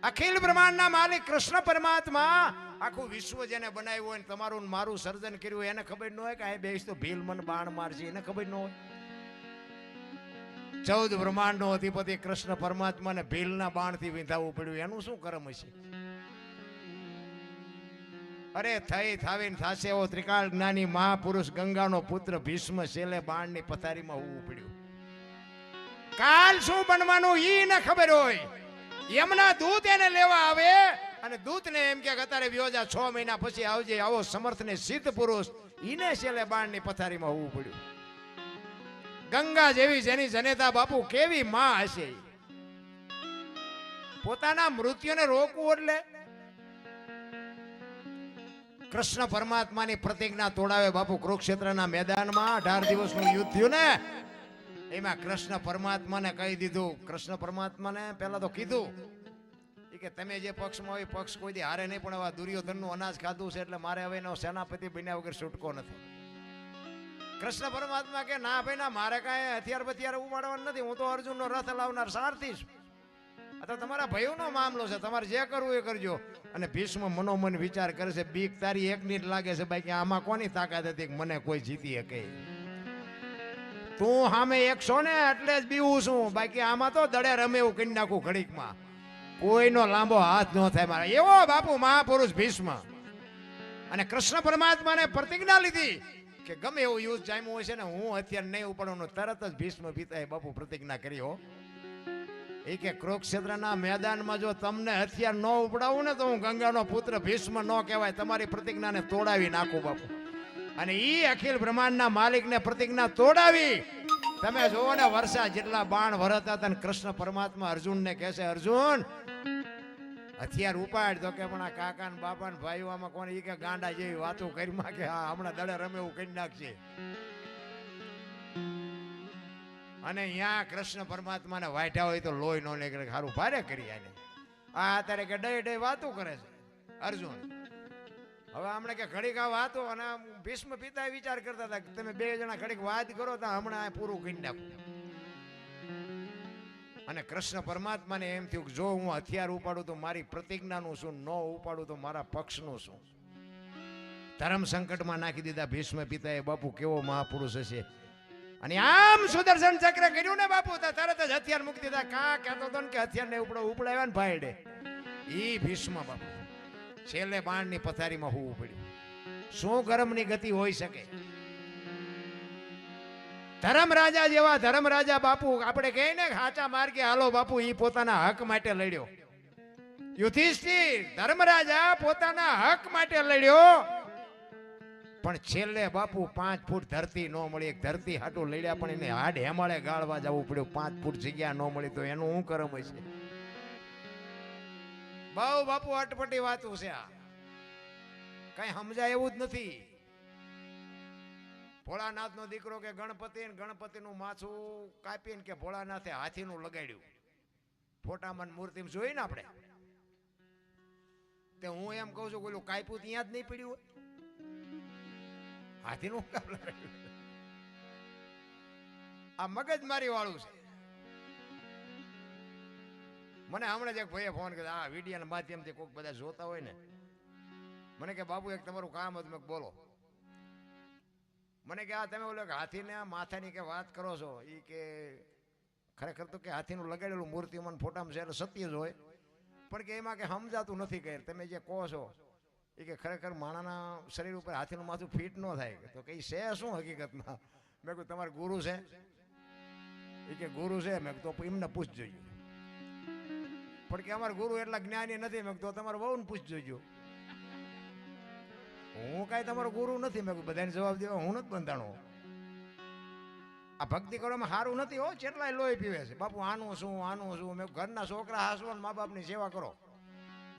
અખિલ બ્રહ્માંડના માલિક કૃષ્ણ પરમાત્મા આખું વિશ્વ જેને બનાવ્યું હોય ને તમારું ને મારું સર્જન કર્યું હોય એને ખબર ન હોય કે આ બેસ તો ભીલ મન બાણ મારશે એને ખબર ન હોય. 14 બ્રહ્માંડનો અધિપતિ કૃષ્ણ પરમાત્માને ભીલના બાણથી વિંધાવવું પડ્યું એનું શું કર્મ હશે? અરે થઈ થાવીને થાશે એવો ત્રિકાળ જ્ઞાની મહાપુરુષ ગંગાનો પુત્ર ભીષ્મ શેલે બાણની પથારીમાં હોવું પડ્યું. કાલ શું બનવાનું ઈ ન ખબર હોય. યમના દૂત એને લેવા આવે અને દૂતને એમ કે અત્યારે વ્યોજા 6 મહિના પછી આવજે. આવો સમર્થ ને સિદ્ધ પુરુષ ઈને શેલે બાણની પથારીમાં હોવું પડ્યું. ગંગા જેવી જેની જનેતા બાપુ કેવી માં હશે. પોતાના મૃત્યુને રોકવું એટલે કૃષ્ણ પરમાત્માની પ્રતિજ્ઞા તોડાવે બાપુ. કુરુક્ષેત્રના મેદાનમાં 18 દિવસનું યુદ્ધ થયું ને એમાં કૃષ્ણ પરમાત્માને કહી દીધું. કૃષ્ણ પરમાત્માને પહેલા તો કીધું કે તમે જે પક્ષમાં હોય પક્ષ કોઈ દી હારે નહીં, પણ હવે દુર્યોધનનું અનાજ ખાધું છે એટલે મારે હવે એનો સેનાપતિ બન્યા વગર છૂટકો નથી. કૃષ્ણ પરમાત્મા કે ના ભાઈ ના, મારે કાંઈ હથિયાર બથિયાર ઉપાડવાનું નથી, હું તો અર્જુનનો રથ લાવનાર સારથી છું. આ તો તમારા ભાઈઓનો મામલો છે, તમારે જે કરવું એ કરજો. અને ભીષ્મ મનોમન વિચાર કરે છે, બીક તારી એકની જ લાગે છે બાકી આમાં કોની તાકાત હતી કે મને કોઈ જીતી શકે? તું સામે 100 ને એટલે જ બીવું છું, બાકી આમાં તો દડે રમે એવું કરી નાખું ઘડીકમાં. કોઈનો લાંબો હાથ ન થાય મારા એવો બાપુ મહાપુરુષ ભીષ્મ. અને કૃષ્ણ પરમાત્માને પ્રતિજ્ઞા લીધી કે ગમે એવું યુદ્ધ જામ્યું હોય છે ને હું હથિયાર નહીં ઉપાડવાનું. તરત જ ભીષ્મ પિતાએ બાપુ પ્રતિજ્ઞા કરી હો. એ કે કુરુક્ષેત્રના મેદાનમાં જો તમને હથિયાર ન ઉપડાવું ને તો હું ગંગાનો પુત્ર ભીષ્મ ન કહેવાય. તમારી પ્રતિજ્ઞાને તોડાવી નાખું બાપુ. અને ઈ અખિલ બ્રહ્માંડના માલિકને પ્રતિજ્ઞા તોડાવી. તમે જોવો ને વર્ષા જેટલા બાણ વરતા હતા ને કૃષ્ણ પરમાત્મા અર્જુનને કહે છે, અર્જુન હથિયાર ઉપાડ. તો કે પણ આ કાકા ને બાપા ને ભાઈઓ આમાં કોને ઈ કે ગાંડા જેવી વાતો કરી માં કે હા હમણાં દડે રમે એવું કરી નાખશે. અને અહીંયા કૃષ્ણ પરમાત્માને વાઢ્યા હોય તો લોહી નો નીકળે. સારું ભારે કરી આને. આ અત્યારે કે ડઈ ડઈ વાતો કરે છે અર્જુન. હવે હમણાં કે ઘડીક આ વાતો અને ભીષ્મ પિતા વિચાર કરતા હતા કે તમે 2 જણા ઘડીક વાત કરો તો હમણાં પૂરું કરી નાખું. અને કૃષ્ણ પરમાત્માને એમ થયું કે જો હું હથિયાર ઉપાડું તો મારી પ્રતિજ્ઞાનું શું, ન ઉપાડું તો મારા પક્ષનું શું. ધર્મ સંકટમાં નાખી દીધા ભીષ્મ પિતાએ. બાપુ કેવો મહાપુરુષ હશે. અને આમ સુદર્શન ચક્ર કર્યું ને બાપુ તો તરત જ હથિયાર મૂકી દીધા. કા કહેતો હતો ને કે હથિયાર ને ઉપડાવ્યા ને ભાઈડે ઈ ભીષ્મ બાપુ છેલ્લે બાણની પથારીમાં હોવું પડ્યું. શું ગરમની ગતિ હોઈ શકે? ધર્મરાજા જેવા ધર્મરાજા બાપુ આપણે કહીએ ને હાચા માર્ગે હાલો બાપુ, ઈ પોતાના હક માટે લડ્યો. યુધિષ્ઠિર ધર્મરાજા પોતાના હક માટે લડ્યો, પણ છેલ્લે બાપુ 5 ફૂટ ધરતી ન મળી. એક ધરતી હાટું લડ્યા પણ એને હાડ હેમાળે ગાળવા જવું પડ્યું. 5 ફૂટ જગ્યા ન મળી તો એનું શું કરમ હશે? બહુ બાપુ અટપટી વાતું છે આ, કઈ સમજાય એવું જ નથી. ભોળાનાથ નો દીકરો કે ગણપતિ નું માથું કાપીને કે ભોળાનાથે હાથીનું લગાડ્યું. ફોટામાં મૂર્તિમાં જોઈ ને આપણે. તે હું એમ કહું છું પેલું કાપ્યું ત્યાં જ નહીં પડ્યું હોય હાથીનું કામ લગાડ્યું. આ મગજમારી વાળું છે. મને હમણાં જ એક ભાઈએ ફોન કર્યો, આ વિડીયોના માધ્યમથી કોઈક બધા જોતા હોય ને, મને કે બાબુ એક તમારું કામ હતું. મેં બોલો. મને કે આ તમે બોલો કે હાથીને માથાની કે વાત કરો છો, એ કે ખરેખર તો કે હાથીનું લગાડેલું મૂર્તિ મને ફોટામાં છે એટલે સત્ય જ હોય, પણ કે એમાં કે સમજાતું નથી. કે તમે જે કહો છો એ કે ખરેખર માણાના શરીર ઉપર હાથીનું માથું ફિટ ન થાય. તો કે છે શું હકીકતમાં? મેં કહ્યું તમારા ગુરુ છે? એ કે ગુરુ છે. મેં તો એમને પૂછજો. પણ કે અમારા ગુરુ એટલા જ્ઞાની નથી. મેં તો તમારે બહુ પૂછજો. હું કઈ તમારો ગુરુ નથી. મેં બધાને જવાબ દેવા હું નથી બંધાણો. આ ભક્તિ કરવામાં સારું નથી હો. કેટલાય લોહી પીવે છે બાપુ. આનું શું આનું શું. મેં ઘરના છોકરા હાસવો ને મા બાપની સેવા કરો.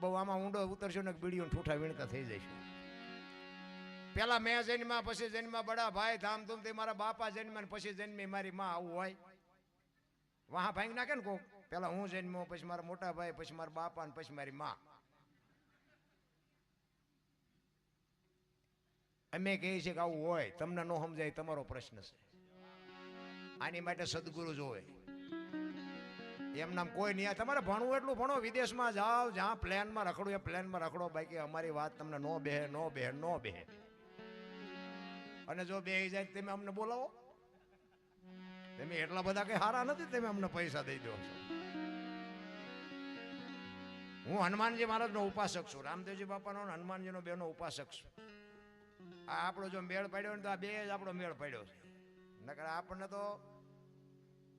બહુ આમાં ઊંડો ઉતરશો ને બીડીઓ ઠૂઠા વીણતા થઈ જઈશું. પેલા મેં જન્મા, પછી જન્મા બડા ભાઈ ધામધૂમથી મારા બાપા જન્મ્યા, પછી જન્મી મારી માં. આવું હોય વાહ ભાઈ નાખે ને કોક. પેલા હું જન્મ્યો, પછી મારા મોટા ભાઈ, પછી મારા બાપા ને પછી મારી માં. અમે કહીએ છીએ કે આવું હોય. તમને ન સમજાય તમારો પ્રશ્ન છે. આની માટે સદગુરુ જોવે. એમ નામ કોઈ નહીં. તમારે ભણવું એટલું ભણો, વિદેશમાં જાઓ, જ્યાં પ્લેનમાં રખડો એ પ્લેનમાં રખડો. બાકી અમારી વાત તમને નો બેહે, નો બેહે, નો બેહે. અને જો બેહી જાય તમે અમને બોલાવો. તમે એટલા બધા કઈ હારા નથી, તમે અમને પૈસા દઈ દો છો. હું હનુમાનજી મહારાજનો ઉપાસક છું, રામદેવજી બાપાનો અને હનુમાનજીનો બેનો ઉપાસક છું. આ આપણો જો મેળ પડ્યો ને તો આ બે જ આપણો મેળ પડ્યો છે. નકર આપણને તો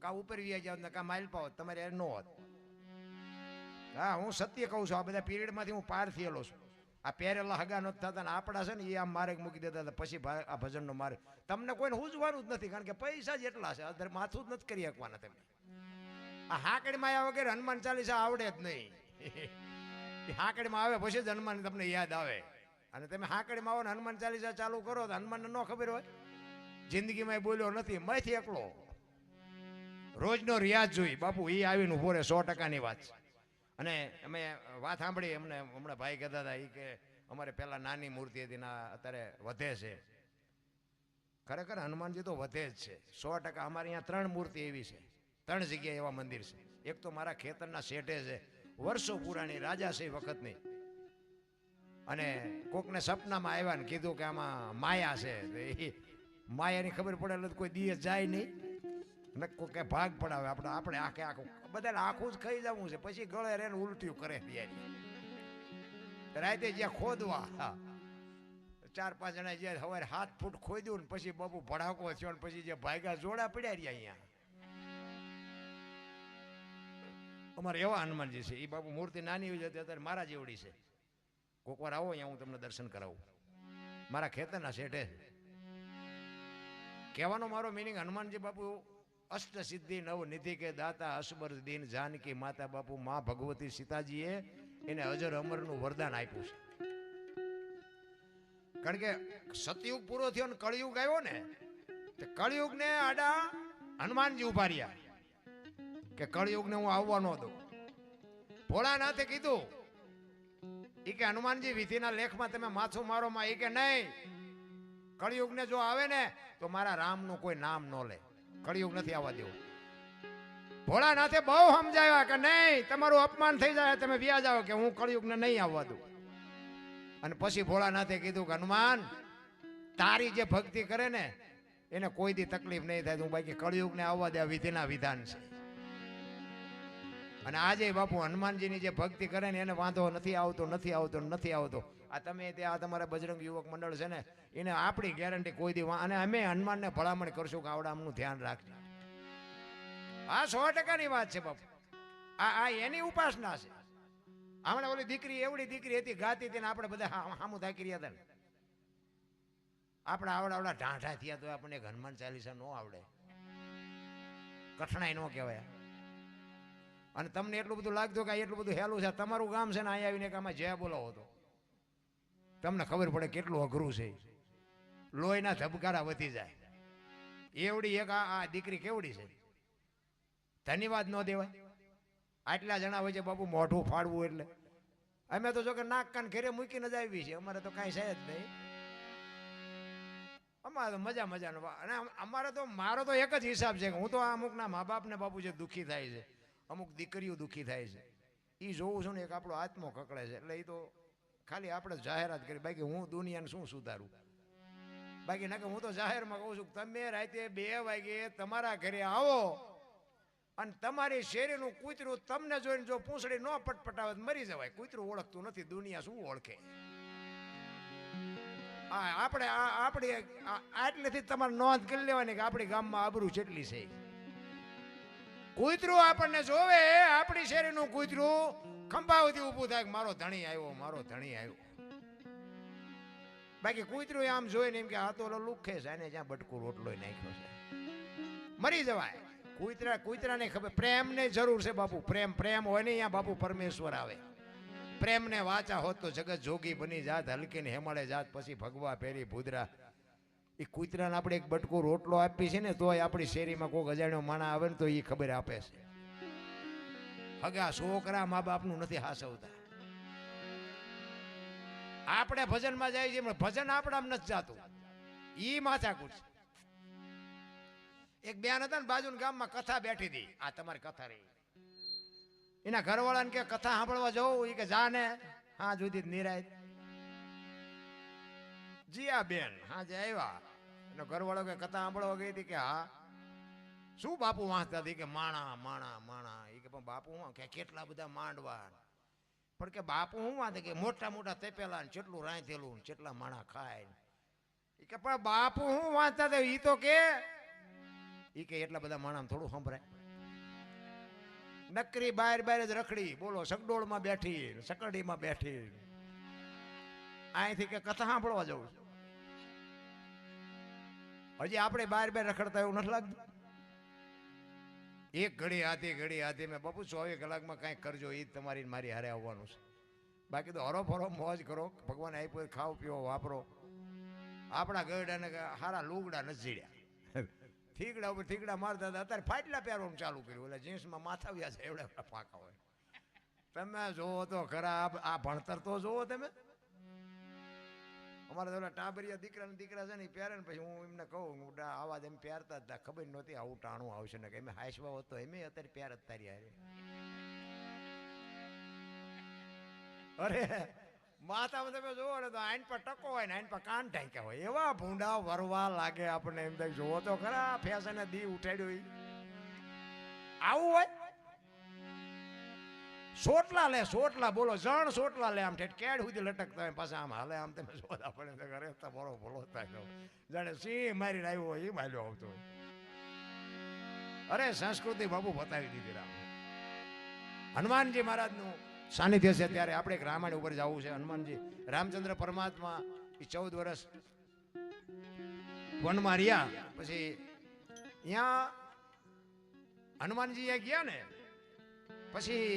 કા ઉપર વ્યા જાવ ને કા માઇલ પાવ તમારે નો હોત. હા, હું સત્ય કહું છું. આ બધા પીરિયડમાંથી હું પાર થયેલો છું. આ પહેરેલા હગા નથી થતા ને આપણા છે ને એ આમ મારે મૂકી દેતા હતા. પછી આ ભજનનો મારે તમને કોઈને હુજવાનું જ નથી, કારણ કે પૈસા જ એટલા છે. અધર માથું જ નથી કરી શકવાના તમે. આ હાકડીમાં આવ્યા વગેરે હનુમાન ચાલીસા આવડે જ નહીં. હાકડીમાં આવે પછી જ હનુમાન તમને યાદ આવે. અને તમે હાકડીમાં આવો ને હનુમાન ચાલીસા ચાલુ કરો તો હનુમાનને ન ખબર હોય. જિંદગીમાં બોલ્યો નથી, મયથી એકલો. રોજનો રિયાઝ જોઈ બાપુ એ આવીને ઉભો રહે, 100%ની વાત છે. અને અમે વાત સાંભળી, અમને હમણાં ભાઈ કહેતા હતા એ કે અમારે પહેલાં નાની મૂર્તિ હતી ને અત્યારે વધે છે. ખરેખર હનુમાનજી તો વધે જ છે 100%. અમારે અહીંયા 3 મૂર્તિ એવી છે, 3 જગ્યાએ એવા મંદિર છે. એક તો મારા ખેતરના શેઠે છે, વર્ષો પુરાણી રાજાશાહી વખતની. અને કોકને સપનામાં આવ્યા ને કીધું કે આમાં માયા છે. એ માયાની ખબર પડે એટલે કોઈ દિવસ જાય નહીં, કોઈ ભાગ પડાવે. આપણે આખે આખું બધાને આખું જ ખાઈ જવું છે. પછી ગળે રેને ઉલટ્યું કરે રાતે જ્યાં ખોદવા 4-5 જણા જે સવારે 7 ફૂટ ખોદ્યું ને પછી બાપુ ભડાકો થયો ને પછી જે ભાગ્યા જોડા પડ્યા રહ્યા અહીંયા. અમારે એવા હનુમાનજી છે. એ બાપુ મૂર્તિ નાની હોય છે, અત્યારે મારા જેવડી છે. કોક વાર આવો અહીંયા હું તમને દર્શન કરાવું. મારા ખેતરના શેઠે. કહેવાનો મારો મિનિંગ, હનુમાનજી બાપુ અષ્ટ સિદ્ધિ નવ નિધિ કે દાતા અસબર દીન જાનકી માતા બાપુ માં ભગવતી સીતાજીએ એને અજર અમરનું વરદાન આપ્યું છે. કારણ કે સતયુગ પૂરો થયો ને કળિયુગ આવ્યો ને, તો કળિયુગ ને આડા હનુમાનજી ઉભા રહ્યા કે કળિયુગ ને હું આવવા ન દઉં. ભોળાનાથે કીધું એ કે હનુમાનજી વિધિના લેખમાં તમે માથું મારો માં. એ કે નહીં, કળિયુગ ને જો આવે ને તો મારા રામનું કોઈ નામ ન લે, કળિયુગ નથી આવવા દેવું. ભોળાનાથે બહુ સમજાવ્યા કે નહીં, તમારું અપમાન થઈ જાય, તમે વ્યા જાઓ, કે હું કળિયુગને નહીં આવવા દઉં. અને પછી ભોળાનાથે કીધું કે હનુમાન, તારી જે ભક્તિ કરે ને એને કોઈ દી તકલીફ નહીં થાય. હું બાકી કળિયુગને આવવા દે, વિધિના વિધાન છે. અને આજે બાપુ હનુમાનજીની જે ભક્તિ કરે ને એને વાંધો નથી આવતો, નથી આવતો, નથી આવતો. આ તમે ત્યાં તમારા બજરંગ યુવક મંડળ છે ને, એને આપણી ગેરંટી કોઈ દી. અને અમે હનુમાનને ભલામણ કરશું કે આવડામનું ધ્યાન રાખજો. આ 100%ની વાત છે બાપુ. આ એની ઉપાસના છે. હમણાં ઓલી દીકરી, એવડી દીકરી હતી, ગાતી હતી ને આપણે બધા હામું થાકી રહ્યા હતા ને. આપણે આવડા ઢાંઢા થયા તો આપણને એક હનુમાન ચાલીસા ન આવડે, કઠણાઈ ન કહેવાય. અને તમને એટલું બધું લાગતું કે એટલું બધું હેલું છે. તમારું ગામ છે ને, અહીંયા આવીને કે આમાં જય બોલાવો તો તમને ખબર પડે કેટલું અઘરું છે. લોહીના ધબકારા વધી જાય. એવડી એક આ દીકરી કેવડી છે, ધન્યવાદ ન દેવાય. આટલા જણા હોય છે બાપુ, મોઢું ફાડવું એટલે. અમે તો જો કે નાક કાન ઘેરે મૂકીને જ આવી છે, અમારે તો કાંઈ છે જ નહીં. અમારે તો મજાનો. અને અમારે તો મારો તો એક જ હિસાબ છે કે હું તો અમુકના મા બાપને બાપુ જે દુઃખી થાય છે, અમુક દીકરીઓ દુઃખી થાય છે, એ જોઉં છું ને એક આપણો આત્મો કકડે છે. એટલે એ તો ખાલી આપણે જાહેરાત કરી. બાકી હું દુનિયાને શું સુધારું? બાકી ના કે હું તો જાહેરમાં કહું છું, તમે રાતે 2 વાગે તમારા ઘરે આવો અને તમારી શેરીનું કૂતરું તમને જોઈને જો પૂંછડી ન પટપટાવે મરી જવાય. કૂતરું ઓળખતું નથી, દુનિયા શું ઓળખે? આપણે આપણી આટલેથી તમારે નોંધ કરી લેવાની કે આપણી ગામમાં આબરૂ કેટલી છે. કૂતરું આપણને જોવે, આપણી શેરીનું કૂતરું ખંભાવતી ઊભું થાય કે મારો ધણી આવ્યો, મારો ધણી આવ્યો. બાકી કૂતરું આમ જોઈને એમ કે આ તો લુખે છે, એને જ્યાં બટકું રોટલો નાખ્યો છે, મરી જવાય. કૂતરાને ખબર પ્રેમને જરૂર છે બાપુ. પ્રેમ હોય ને અહીંયા બાપુ પરમેશ્વર આવે. પ્રેમને વાચા હોત તો જગત જોગી બની જાત, હલકીને હેમાળે જાત, પછી ભગવા પેરી ભૂદરા. એ કૂતરાને આપણે એક બટકો રોટલો આપી છે ને તોય આપણી શેરીમાં કોઈ અજાણ્યો માણા આવે ને તો એ ખબર આપે છે. હગા છોકરા મા બાપનું નથી હાસવતા. આપણે ભજનમાં જાય છે, ભજન આપણા નથી જાતું. ઈ માથાકૂટ છે. એક બેન હતા ને બાજુના ગામમાં, કથા બેઠી હતી. આ તમારી કથા રહી. એના ઘરવાળાને કે કથા સાંભળવા જવું, એ કે જા ને હા જુદી નિરાય. જીયા બેન હા જે આવ્યા, એનો ઘરવાળો કે કથા સાંભળવા ગઈ હતી, કે હા શું બાપુ વાંચતા હતી, કે માણા માણા માણા. એ કે પણ બાપુ હું કે કેટલા બધા માંડવા, પણ કે બાપુ હું વાંચે કે મોટા મોટા તેપેલા ને કેટલું રાંધેલું ને કેટલા માણા ખાય. એ કે પણ બાપુ હું વાંચતા હતા, ઈ તો કે ઈ કે એટલા બધા માણા થોડું સંભળાય. નકરી બહાર બહાર જ રખડી, બોલો સગડોળમાં બેઠી, સકડીમાં બેઠી, અહીંથી કે કથા સાંભળવા જવું. હજી આપણે બહાર બહાર રખડતા એવું નથી લાગતું? એક ઘડી આધી મેં બાપુ 24 કલાકમાં કાંઈક કરજો, એ તમારી મારી હારે આવવાનું છે. બાકી તો હરો ફરો મોજ કરો, ભગવાન આપ્યો ખાઓ પીવો વાપરો. આપણા ગરડાને હારા લુગડા નથી જીડ્યા, થીગડા ઉપર થીગડા મારતા હતા, અત્યારે ફાટલા પહેરવાનું ચાલુ કર્યું. એટલે જીન્સમાં માથા વ્યા છે એવડા પાકા હોય. તમે જોવો તો ખરા, આ ભણતર તો જોવો તમે. અમારા તો ટાબરિયા દીકરા છે ને એ પહેરે ને, પછી હું એમને કહું આવાજ એમ પહેરતા હતા, ખબર નહોતી આવું ટાણું આવશે ને, કે એમ હાઈસવા હોતો એમ અત્યારે પહેર જ તારી હારે. અરે માથામાં તમે જોવો ને તો આઈન પર ટકો હોય ને આઈન પર કાન ઢાંક્યા હોય, એવા ભૂંડા વરવા લાગે આપણને. એમ થાય જોવો તો ખરા, ફેશન દી ઉઠાડ્યો આવું હોય. સોટલા લે સોટલા, બોલો જણ સોટલા લે, આમ ઠેઠ કેડ સુધી લટકતા હોય, પાછા આમ હાલે, આમ તમે જોતા પડે ઘરે બોલો બોલો થાય, જાણે સિંહ મારીને આવ્યો હોય એ માર્યો આવતો હોય. અરે સંસ્કૃતિ બાબુ બતાવી દીધી રામ. હનુમાનજી મહારાજનું સાનિધ્ય છે ત્યારે આપણે એક રામાયણ ઉપર જવું છે. હનુમાનજી રામચંદ્ર પરમાત્મા એ 14 વર્ષ વનમાં રહ્યા, પછી અહીંયા હનુમાનજી ગયા ને પછી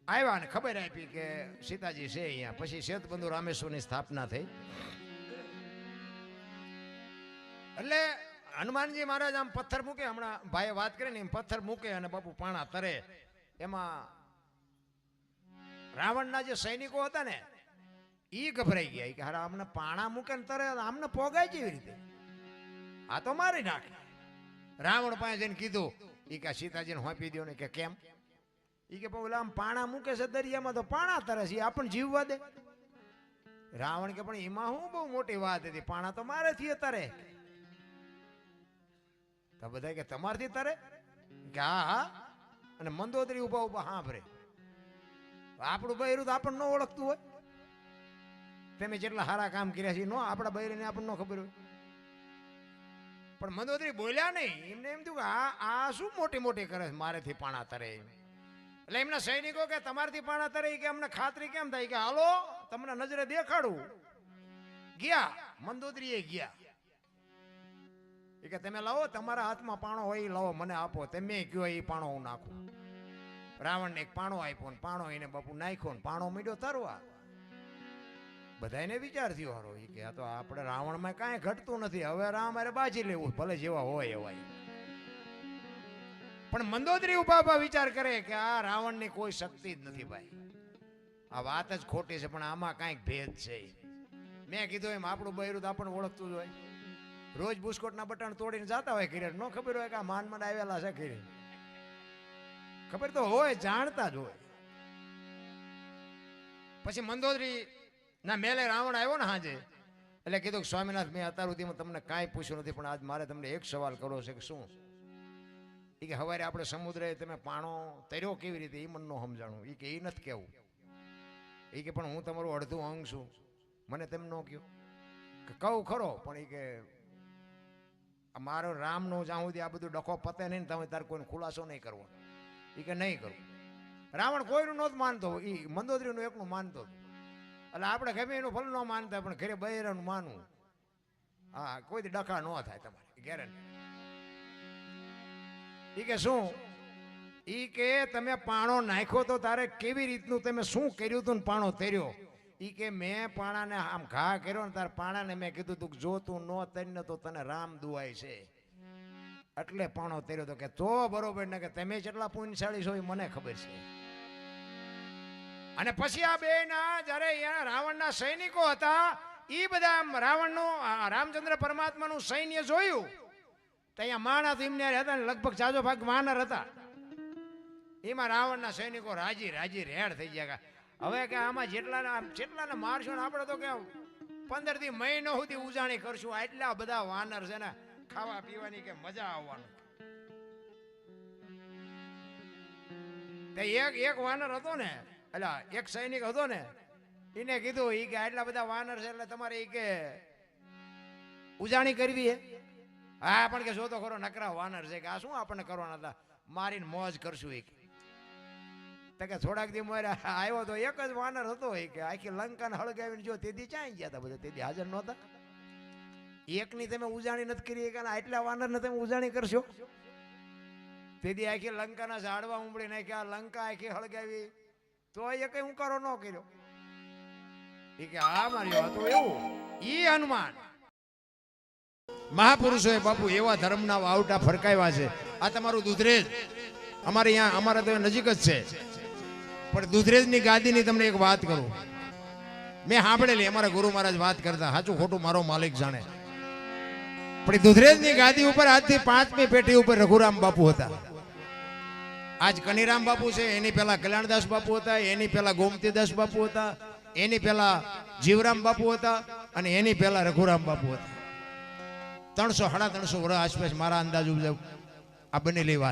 આવ્યા ને ખબર આપી કે સીતાજી છે અહીંયા. પછી શેતબંધુ રામેશ્વરની સ્થાપના થઈ. એટલે હનુમાનજી મહારાજ આમ પથ્થર મૂકે, હમણાં ભાઈએ વાત કરી ને એમ પથ્થર મૂકે અને બાપુ પાણા તરે. એમાં રાવણના જે સૈનિકો હતા ને એ ગભરાઈ ગયા, કે હારા આમને પાણા મૂકે ને તરે, આમને પોગાય કેવી રીતે, આ તો મારી નાખે. રાવણ પાસે જઈને કીધું, એ કે સીતાજીને હોંપી દો ને. કે કેમ? એ કે પેલા આમ પાણા મૂકે છે દરિયામાં તો પાણા તરે છે, આપણને જીવવા દે. રાવણ કે પણ એમાં શું બહુ મોટી વાત હતી, પાણા તો મારેથી તરે. તો બધા કે તમારથી તરે? કે હા હા. અને મંદોદરી ઉભા ઉભા હા ભરે, આપણું બૈરું તો આપણને ન ઓળખતું હોય. તમે જેટલા સારા કામ કર્યા છે નો આપણા બૈરીને આપણને ન ખબર હોય. પણ મંદોદરી બોલ્યા નહીં, એમને એમ થયું કે આ શું મોટી મોટી કરે છે, મારેથી પાણા તરે. એટલે એમના સૈનિકો કે તમારથી પાણા તરે, કે અમને ખાતરી કેમ થાય, કે હાલો તમને નજરે દેખાડું. ગયા મંદોદરીએ ગયા, એ કે તમે લાવો તમારા હાથમાં પાણો હોય એ લાવો મને આપો, તમે કયો એ પાણો હું નાખું. રાવણને એક પાણો આપ્યો ને પાણો એને બાપુ નાખ્યો ને પાણો મીડ્યો તરવા. બધાને વિચાર થયો હારો, એ કે આ તો આપણે રાવણમાં કાંઈ ઘટતું નથી, હવે રામ અરે બાજી લેવું, ભલે જેવા હોય એવા. પણ મંદોદરી ઉભા ઉભા વિચાર કરે કે આ રાવણની કોઈ શક્તિ જ નથી ભાઈ, આ વાત જ ખોટી છે, પણ આમાં કાંઈક ભેદ છે. મેં કીધું એમ આપણું બૈરું તો આપણને ઓળખતું જ હોય. રોજ બુસ્કોટના બટન તોડીને જતા હોય ઘરે, ન ખબર હોય કે આ માનમાં આવેલા છે ઘરે. ખબર તો હોય, જાણતા જ હોય. પછી મંદોદરી ના મેલે રાવણ આવ્યો ને હાજે, એટલે કીધું કે સ્વામિનાથ મેં અત્યાર સુધીમાં તમને કાંઈ પૂછ્યું નથી, પણ આજ મારે તમને એક સવાલ કરવો છે. કે શું? એ કે હવારે આપણે સમુદ્રે તમે પાણો તર્યો કેવી રીતે, એ મને ન સમજાણું. એ કે એ નથી કેવું. એ કે પણ હું તમારું અડધું અંગ છું, મને તેમ ન કહ્યું. કે કહું ખરો, પણ એ કે મારો રામનો જ્યાં સુધી આ બધું ડખો પતે નહીં તમે તારે કોઈને ખુલાસો નહીં કરવો. એ કે નહીં કરું. રાવણ કોઈનું નહોતું માનતો, એ મંદોદરીનું એકનું માનતો. એટલે આપણે ગમે એનું ફલ ન માનતા, પણ ઘરે બૈરાનું માનવું. હા, કોઈથી ડખા ન થાય તમારે ગેરંટી. એ કે શું? એ કે તમે પાણો નાખ્યો તો તારે કેવી રીતનું તમે શું કર્યું હતું ને પાણો તર્યો? એ કે મેં પાણાને આમ ઘા કર્યો ને તાર પાણાને મેં કીધું તું જો તું ન તરીને તો તને રામ દુઆય છે, એટલે પાણો તર્યો તો. કે તો બરોબર ને, કે તમે જેટલા પુણ્યશાળી છો એ મને ખબર છે. અને પછી આ બે ના જયારે રાવણના સૈનિકો હતા એ બધા રાવણનું રામચંદ્ર પરમાત્માનું સૈન્ય જોયું તો અહીંયા માણસ એમને હતા ને લગભગ જાજો ભાગ વાનર હતા. એમાં રાવણના સૈનિકો રાજી રાજી રેડ થઈ ગયા. હવે કે આમાં જેટલાને મારશો ને આપણે તો કે 15 થી મહિનો સુધી ઉજાણી કરશું. આટલા બધા વાનર છે ને, ખાવા પીવાની કે મજા આવવાનું. એક વાનર હતો ને, એટલે એક સૈનિક હતો ને, એને કીધું ઈ કે આટલા બધા વાનર છે એટલે તમારે ઈ કે ઉજાણી કરવી હે. હા પણ કે જો તો ખરો નકરા વાનર છે કે આ શું આપણને કરવાના હતા, મારીને મોજ કરશું. એક કે થોડાક દી મોર આવ્યો તો એક જ વાનર હતો કે આખી લંકાને હળગાવીને જો તેથી ચાઈ ગયા હતા બધા, તેથી હાજર નહોતા. એકની તમે ઉજાણી નથી કરી કે આટલા વાનરને તમે ઉજાણી કરશો. તેથી આખી લંકાના ઝાડવા ઉંબળી નાખ્યા, લંકા આખી હળગાવી, તો એ કઈ ઉકારો ન કર્યો. એ કે આ માર્યો હતો એવું. ઈ હનુમાન મહાપુરુષોએ બાપુ એવા ધર્મના વાવટા ફરકાવ્યા છે. આ તમારું દુધરેજ અમારે અહીંયા, અમારા તો નજીક જ છે, પણ દુધરેજની ગાદીની તમને એક વાત કરું. મેં સાંભળેલી, અમારા ગુરુ મહારાજ વાત કરતા, સાચું ખોટું મારો માલિક જાણે. પણ દુધરેજની ગાદી ઉપર આજથી 5મી પેઢી ઉપર રઘુરામ બાપુ હતા. આજ કનીરામ બાપુ છે, એની પહેલા કલ્યાણદાસ બાપુ હતા, એની પહેલા ગોમતીદાસ બાપુ હતા, એની પહેલા જીવરામ બાપુ હતા, અને એની પહેલા રઘુરામ બાપુ હતા. 300-350 વર્ષ આસપાસ મારા અંદાજ આ બનેલી વાત.